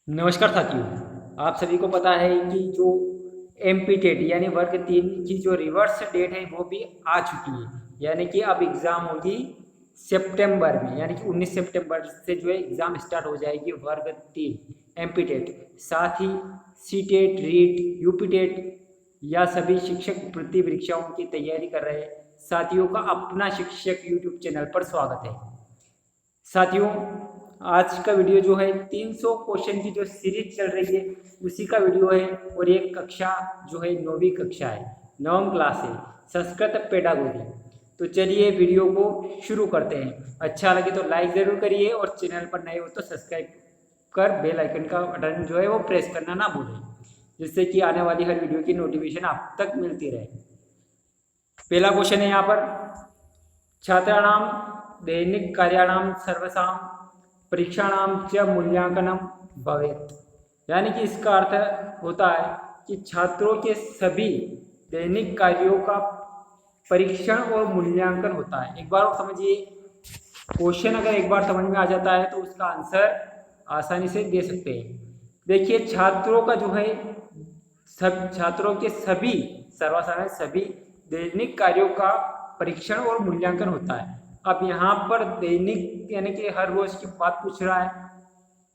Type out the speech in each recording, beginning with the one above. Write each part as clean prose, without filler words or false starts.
नमस्कार साथियों। आप सभी को पता है कि जो एमपी टेट यानी वर्ग 3 की जो रिवर्स डेट है वो भी आ चुकी है। यानी कि अब एग्ज़ाम होगी सितंबर में, यानी कि 19 सितंबर से जो है एग्ज़ाम स्टार्ट हो जाएगी वर्ग 3 एमपी टेट। साथ ही C TET, REET, UP TET या सभी शिक्षक वृत्ति परीक्षाओं की तैयारी कर रहे साथियों का अपना शिक्षक यूट्यूब चैनल पर स्वागत है। साथियों, आज का वीडियो जो है 300 क्वेश्चन की जो सीरीज चल रही है उसी का वीडियो है। और ये कक्षा जो है 9वीं कक्षा है, 9वीं क्लास है, संस्कृत पेडागोजी। तो चलिए वीडियो को शुरू करते हैं। अच्छा लगे तो लाइक ज़रूर करिए और चैनल पर नए हो तो सब्सक्राइब कर बेल आइकन का बटन जो है वो प्रेस करना ना भूलें, जिससे कि आने वाली हर वीडियो की नोटिफिकेशन आप तक मिलती रहे। पहला क्वेश्चन है यहाँ पर, छात्राणां दैनिक कार्याणां सर्वसां परीक्षाणां च मूल्यांकनम भवेत्। यानी कि इसका अर्थ होता है कि छात्रों के सभी दैनिक कार्यों का परीक्षण और मूल्यांकन होता है। एक बार समझिए, क्वेश्चन अगर एक बार समझ में आ जाता है तो उसका आंसर आसानी से दे सकते हैं। देखिए, छात्रों का जो है सब छात्रों के सभी सर्वसाधारण सभी दैनिक कार्यों का परीक्षण और मूल्यांकन होता है। अब यहाँ पर दैनिक यानी कि हर रोज की बात पूछ रहा है,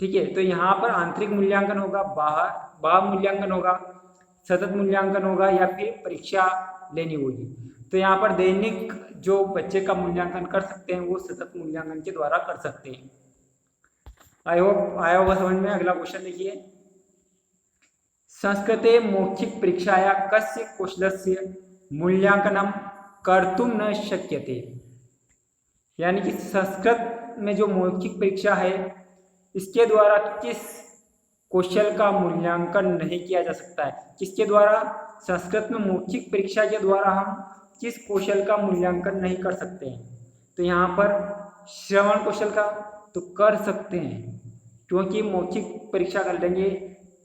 ठीक है। तो यहाँ पर आंतरिक मूल्यांकन होगा, बाह्य मूल्यांकन होगा, सतत मूल्यांकन होगा या फिर परीक्षा लेनी होगी। तो यहाँ पर दैनिक जो बच्चे का मूल्यांकन कर सकते हैं वो सतत मूल्यांकन के द्वारा कर सकते हैं। आई होप आया होगा समझ में। अगला क्वेश्चन देखिए, संस्कृते मौखिक परीक्षाया कस्य कौशलस्य मूल्यांकनम कर्तुं न शक्यते। यानी कि संस्कृत में जो मौखिक परीक्षा है इसके द्वारा किस कौशल का मूल्यांकन नहीं किया जा सकता है। किसके द्वारा? संस्कृत में मौखिक परीक्षा के द्वारा हम किस कौशल का मूल्यांकन नहीं कर सकते हैं। तो यहाँ पर श्रवण कौशल का तो कर सकते हैं, क्योंकि मौखिक परीक्षा कर लेंगे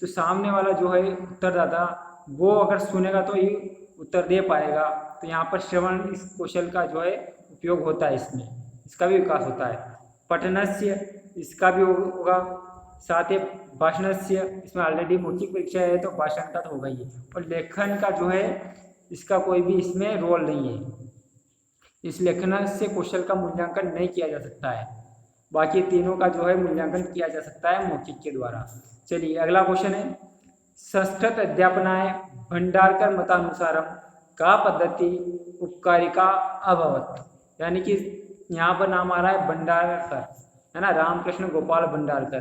तो सामने वाला जो है उत्तरदाता वो अगर सुनेगा तो ही उत्तर दे पाएगा। तो यहाँ पर श्रवण इस कौशल का जो है उपयोग होता है, इसमें इसका भी विकास होता है। पठनस्य इसका भी होगा, साथ ही भाषणस्य इसमें ऑलरेडी मौखिक परीक्षा है तो भाषण का तो होगा ही। और लेखन का जो है इसका कोई भी इसमें रोल नहीं है, इस लेखन से कौशल का मूल्यांकन नहीं किया जा सकता है। बाकी तीनों का जो है मूल्यांकन किया जा सकता है मौखिक के द्वारा। चलिए अगला क्वेश्चन है, संस्कृत अध्यापनाय भंडारकर मतानुसारम का पद्धति उपकारिका अभवत। यानी कि यहाँ पर नाम आ रहा है भंडारकर, है ना, रामकृष्ण गोपाल भंडारकर।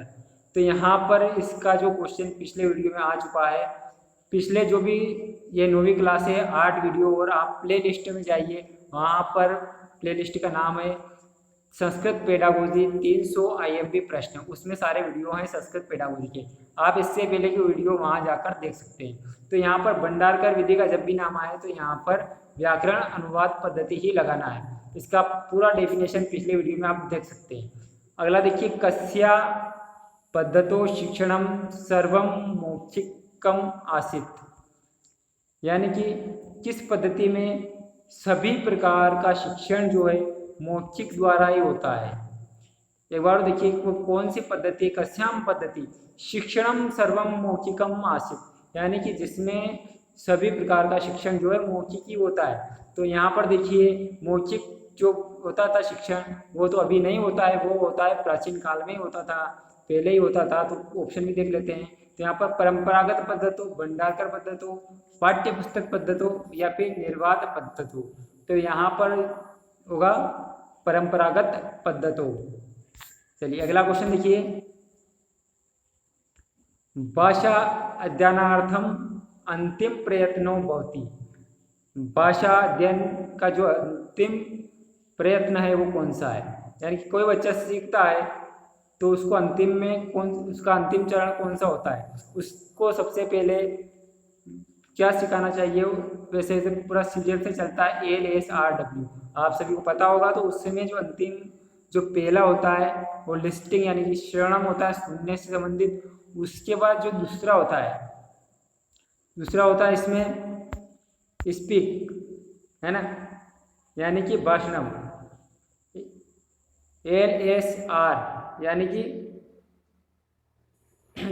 तो यहाँ पर इसका जो क्वेश्चन पिछले वीडियो में आ चुका है। पिछले जो भी ये 9वीं क्लास है 8 वीडियो, और आप प्ले लिस्ट में जाइए, वहाँ पर प्ले लिस्ट का नाम है संस्कृत पेडागोजी 300 आईएमपी प्रश्न, उसमें सारे वीडियो हैं संस्कृत पेडागोजी के। आप इससे पहले की वीडियो वहाँ जाकर देख सकते हैं। तो यहाँ पर भंडारकर विधि का जब भी नाम आए तो यहाँ पर व्याकरण अनुवाद पद्धति ही लगाना है। इसका पूरा डेफिनेशन पिछले वीडियो में आप देख सकते हैं। अगला देखिए, कस्या पद्धतो शिक्षणम सर्वम मौखिकम आसीत। यानी कि किस पद्धति में सभी प्रकार का शिक्षण जो है मौखिक द्वारा ही होता है। एक बार देखिए वो कौन सी पद्धति, कस्याम पद्धति शिक्षणम सर्वम मौखिकम आसीत। यानी कि जिसमें सभी प्रकार का शिक्षण जो है मौखिक ही होता है। तो यहाँ पर देखिए मौखिक जो होता था शिक्षण वो तो अभी नहीं होता है, वो होता है प्राचीन काल में ही होता था, पहले ही होता था। तो ऑप्शन भी देख लेते हैं। तो यहाँ पर परंपरागत पद्धति, भंडारकर पद्धति, पाठ्य पुस्तक पद्धति या फिर निर्वात पद्धति। तो यहाँ पर होगा परंपरागत पद्धति। चलिए अगला क्वेश्चन देखिए, भाषा अध्ययनार्थम अंतिम प्रयत्नो भवति। भाषा अध्ययन का जो अंतिम प्रयत्न है वो कौन सा है। यानी कि कोई बच्चा सीखता है तो उसको अंतिम में उसका अंतिम चरण कौन सा होता है, उसको सबसे पहले क्या सिखाना चाहिए। वैसे पूरा सीरियल से चलता है LSRW, आप सभी को पता होगा। तो उसमें जो अंतिम जो पहला होता है वो लिस्टिंग यानी कि श्रवणम होता है, सुनने से संबंधित। उसके बाद जो दूसरा होता है इसमें स्पीक, है ना, यानी कि भाषणम। LSR यानी कि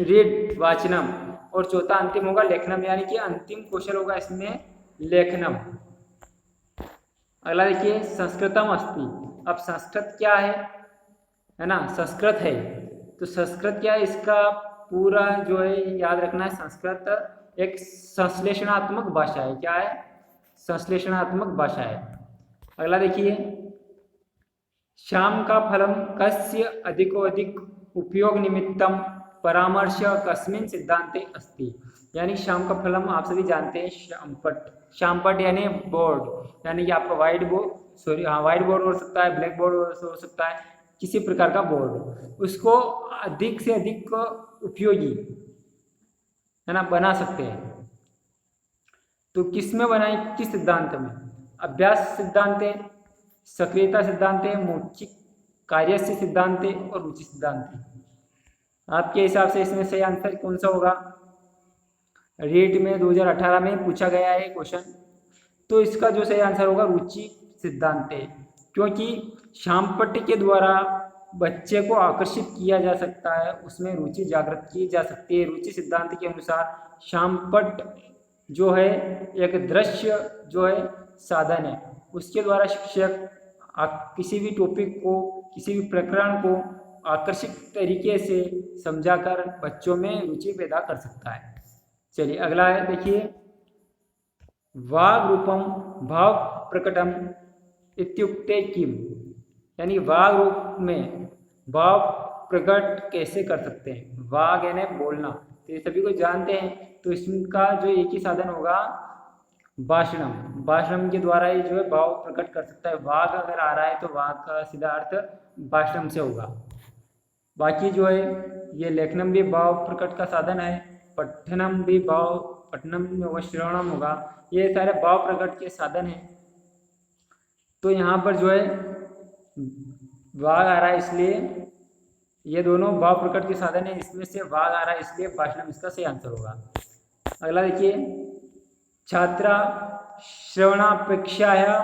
रीड वाचनम, और चौथा अंतिम होगा लेखनम, यानी कि अंतिम कौशल होगा इसमें लेखनम। अगला देखिए संस्कृतम अस्ति। अब संस्कृत क्या है ना, संस्कृत है, तो संस्कृत क्या है, इसका पूरा जो है याद रखना है। संस्कृत एक संश्लेषणात्मक भाषा है। क्या है? संश्लेषणात्मक भाषा है। अगला देखिए श्याम का फलम कस्य अधिकोधिक उपयोग निमित्तम परामर्श कस्मिन् सिद्धांते अस्ति। यानी श्याम का फलम आप सभी जानते हैं, श्यामपट यानी बोर्ड, यानी कि आपका व्हाइट बोर्ड हो सकता है, ब्लैक बोर्ड हो सकता है, किसी प्रकार का बोर्ड, उसको अधिक से अधिक उपयोगी है ना बना सकते हैं। तो किस में बनाए, किस सिद्धांत में? अभ्यास सिद्धांत, सक्रियता सिद्धांत, मौखिक कार्यस्य सिद्धांत और रुचि सिद्धांत। आपके हिसाब से इसमें सही आंसर कौन सा होगा? रीट में 2018 में पूछा गया है क्वेश्चन, तो इसका जो सही आंसर होगा रुचि सिद्धांत, क्योंकि श्यामपट्ट के द्वारा बच्चे को आकर्षित किया जा सकता है, उसमें रुचि जागृत की जा सकती है। रुचि सिद्धांत के अनुसार श्यामपट्ट जो है एक दृश्य जो है साधन है, उसके द्वारा शिक्षक किसी भी टॉपिक को, किसी भी प्रकरण को आकर्षक तरीके से समझाकर बच्चों में रुचि पैदा कर सकता है। चलिए अगला है, देखिए वाग रूपम भाव प्रकटम इत्युक्ते किम, यानी वाग रूप में भाव प्रकट कैसे कर सकते हैं? वाग यानी बोलना, तो ये सभी को जानते हैं, तो इसका जो एक ही साधन होगा भाषणम। भाषणम के द्वारा ही जो है भाव प्रकट कर सकता है। वाग अगर आ रहा है तो वाग का सीधा अर्थ भाषणम से होगा। बाकी जो है ये लेखनम भी भाव प्रकट का साधन है, पठनम भी भाव, पठनम होगा, श्रवणम होगा, ये सारे भाव प्रकट के साधन हैं। तो यहाँ पर जो है वाग आ रहा है, इसलिए ये दोनों भाव प्रकट के साधन है, इसमें से वाग आ रहा है, इसलिए भाषणम इसका सही आंसर होगा। अगला देखिए छात्रा श्रवणापेक्षाया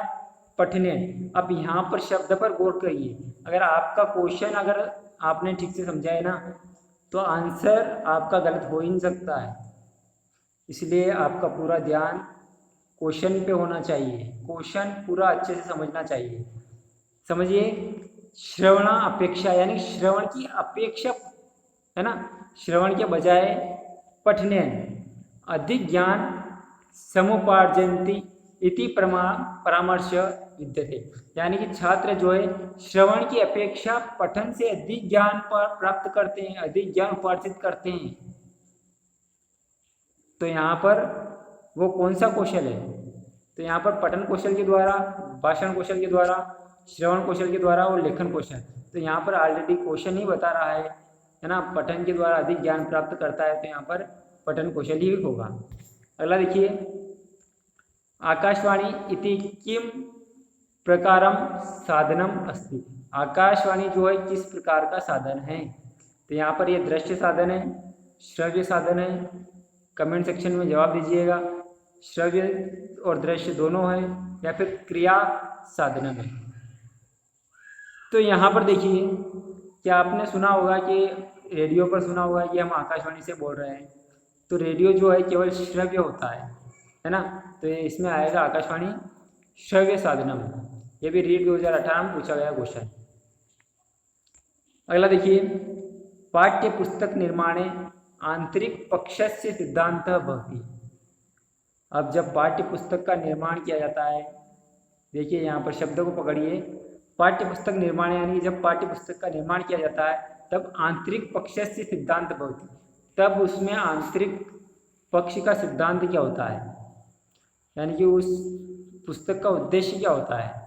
पठने। अब यहाँ पर शब्द पर गौर करिए, अगर आपका क्वेश्चन अगर आपने ठीक से समझा है ना, तो आंसर आपका गलत हो ही नहीं सकता है, इसलिए आपका पूरा ध्यान क्वेश्चन पे होना चाहिए, क्वेश्चन पूरा अच्छे से समझना चाहिए। समझिए श्रवण अपेक्षा, यानी श्रवण की अपेक्षा है ना, श्रवण के बजाय पठने अधिक ज्ञान समुपार्जन्ति इति परामर्श विद्यते, यानी कि छात्र जो है श्रवण की अपेक्षा पठन से अधिक ज्ञान प्राप्त करते हैं, अधिक ज्ञान उपार्जित करते हैं। तो यहाँ पर वो कौन सा कौशल है? तो यहाँ पर पठन कौशल के द्वारा, भाषण कौशल के द्वारा, श्रवण कौशल के द्वारा और लेखन कौशल। तो यहाँ पर ऑलरेडी क्वेश्चन ही बता रहा है ना, पठन के द्वारा अधिक ज्ञान प्राप्त करता है, तो यहाँ पर पठन कौशल ही होगा। अगला देखिए आकाशवाणी इति किम प्रकारम साधनम अस्ति। आकाशवाणी जो है किस प्रकार का साधन है? तो यहाँ पर ये दृश्य साधन है, श्रव्य साधन है। कमेंट सेक्शन में जवाब दीजिएगा, श्रव्य और दृश्य दोनों है या फिर क्रिया साधन है। तो यहाँ पर देखिए क्या आपने सुना होगा कि रेडियो पर सुना होगा कि हम आकाशवाणी से बोल रहे हैं, तो रेडियो जो है केवल श्रव्य होता है ना, तो इसमें आएगा आकाशवाणी श्रव्य साधनम। ये भी रीट 2018 में पूछा गया क्वेश्चन। अगला देखिए पाठ्य पुस्तक निर्माणे आंतरिक पक्षस्य सिद्धांत भवति। अब जब पाठ्य पुस्तक का निर्माण किया जाता है, देखिए यहाँ पर शब्दों को पकड़िए, पाठ्य पुस्तक निर्माण यानी जब पाठ्य पुस्तक का निर्माण किया जाता है तब आंतरिक पक्षस्य सिद्धांत भवति, तब उसमें आंतरिक पक्ष का सिद्धांत क्या होता है, यानी कि उस पुस्तक का उद्देश्य क्या होता है।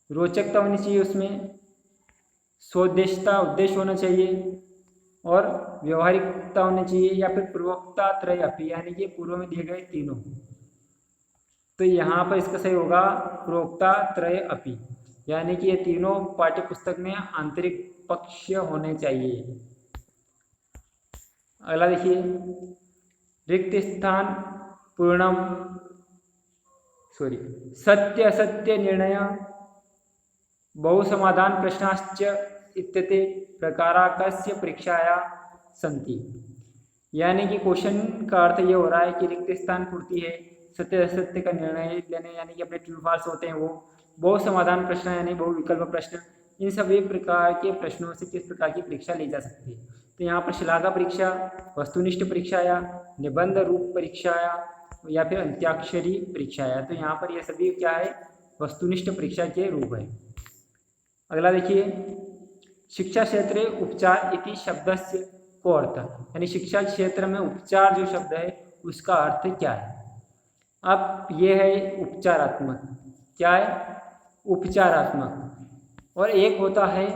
रोचकता होनी चाहिए उसमें, स्वोद्देश्यता उद्देश्य होना चाहिए, और व्यवहारिकता होनी चाहिए, या फिर पूर्वोक्ता त्रय अपि, यानी कि पूर्व में दिए गए तीनों। तो यहाँ पर इसका सही होगा पूर्वोक्ता त्रय अपि, यानी कि ये तीनों पाठ्य पुस्तक में आंतरिक पक्ष होने चाहिए। अगला देखिए रिक्त स्थान पूर्णम सत्य असत्य निर्णय बहु समाधान प्रश्नाश्च इत्यते प्रकाराकस्य परीक्षाया संति। यानी कि क्वेश्चन का अर्थ ये हो रहा है कि रिक्त स्थान पूर्ति है, सत्य असत्य का निर्णय लेने यानी कि अपने ट्रू फॉल्स होते हैं वो, बहु समाधान प्रश्न यानी बहु विकल्प प्रश्न, इन सभी प्रकार के प्रश्नों से किस प्रकार की परीक्षा ली जा सकती है। तो यहाँ पर शलाघा परीक्षा, वस्तुनिष्ठ परीक्षा या निबंध रूप परीक्षा या फिर अंत्याक्षरी परीक्षा है। तो यहाँ पर ये सभी क्या है, वस्तुनिष्ठ परीक्षा के रूप है। अगला देखिए, शिक्षा क्षेत्रे उपचार इति शब्दस्य को अर्थ, यानी शिक्षा क्षेत्र में उपचार जो शब्द है उसका अर्थ क्या है। अब ये है उपचारात्मक, क्या है, उपचारात्मक, और एक होता है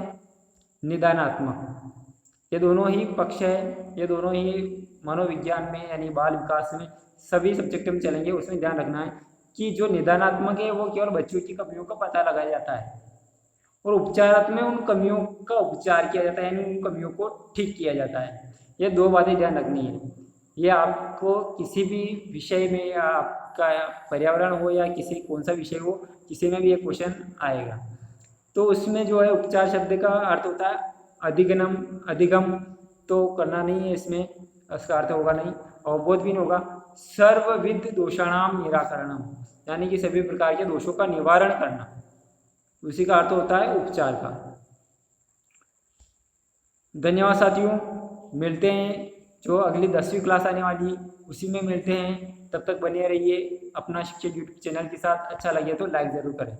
निदानात्मक। ये दोनों ही पक्ष है, ये दोनों ही मनोविज्ञान में यानी बाल विकास में सभी सब्जेक्ट में चलेंगे। उसमें ध्यान रखना है कि जो निदानात्मक है वो केवल बच्चों की कमियों का पता लगाया जाता है, और उपचारात्मक में उन कमियों का उपचार किया जाता है, यानी उन कमियों को ठीक किया जाता है। ये दो बातें ध्यान रखनी है। ये आपको किसी भी विषय में, या आपका पर्यावरण हो या किसी कौन सा विषय हो, किसी में भी ये क्वेश्चन आएगा। तो उसमें जो है उपचार शब्द का अर्थ होता है अधिगम, अधिगम तो करना नहीं है इसमें, इसका अर्थ होगा नहीं, अवबोध भी नहीं होगा। सर्वविध दोषाणाम निराकरणम, यानी कि सभी प्रकार के दोषों का निवारण करना, उसी का अर्थ होता है उपचार का। धन्यवाद साथियों, मिलते हैं जो अगली 10वीं क्लास आने वाली उसी में मिलते हैं। तब तक बने रहिए अपना शिक्षक यूट्यूब चैनल के साथ। अच्छा लगे तो लाइक ज़रूर करें।